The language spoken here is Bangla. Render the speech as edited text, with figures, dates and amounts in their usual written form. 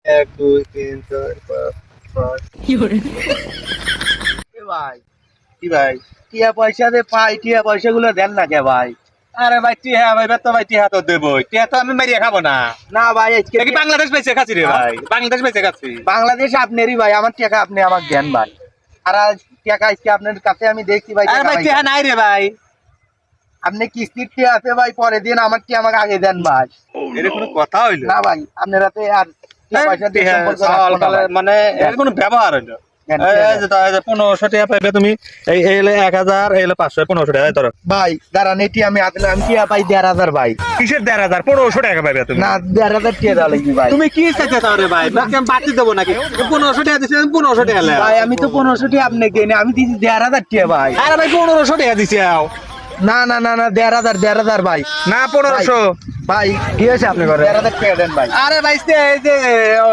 এক দুই তিন চার পাঁচ ছয়। এ ভাই কি ভাই? টিয়া পয়সা যে পাই টিয়া পয়সা গুলো দেন না কে ভাই? আরে ভাই টিহা ভাই তো ভাই টিহা তো দেবই, টিহা তো আমি মারিয়া খাবো না। না ভাই আজকে এটা কি বাংলাদেশ বেঁচে খাচ্ছি রে ভাই, বাংলাদেশ বেঁচে খাচ্ছি। বাংলাদেশ আপনারই ভাই, আমার টাকা আপনি আমাকে দেন ভাই। আর আজ টাকা আজকে আপনার কাছে আমি দেখছি ভাই আরে টাকা ভাই ভাই। টিহা নাই রে ভাই। আপনি কিস্তির টিয়া আছে ভাই, পরে দিন আমার টিয়া আমাকে আগে দেন ভাই। এর কোনো কথা হইলো? না ভাই আপনার হাতে আর টিয়া পয়সা দিয়ে টিহা সম্পর্ক চাওয়াল রাখবো না কালে ভাই। মানে এর কোনো ব্যবহার হইলো? দেন, এই টিয়া এই যে 1500 টাকা পাইবে তুমি, এই এই হলো 1000, এই হলো 500, 1500 টাকা ধরো। ভাই দাঁড়ান এটি আমি আসলে আমি টিয়া পাই 1500 ভাই। কিসের 1500? 1500 টাকা পাইবে তুমি। না 1500 টিয়া দেওয়া লাগবে ভাই। তুমি কি চাইতে চাও রে ভাই? বাকি আমি বাড়তি দেবো নাকি? 1500 টাকা দিছি, আমি 1500 টাকা লেও। ভাই আমি তো 1500 টিয়া আপনি দেন, আমি দিচ্ছি 1500 টিয়া ভাই। আরে ভাই 1500 টাকা দিছি আও। না না না না 1500 ভাই। না 1500। ভাই কি হয়েছে আপনি করে 1500 টিয়া দেন ভাই। আরে ভাই এই যে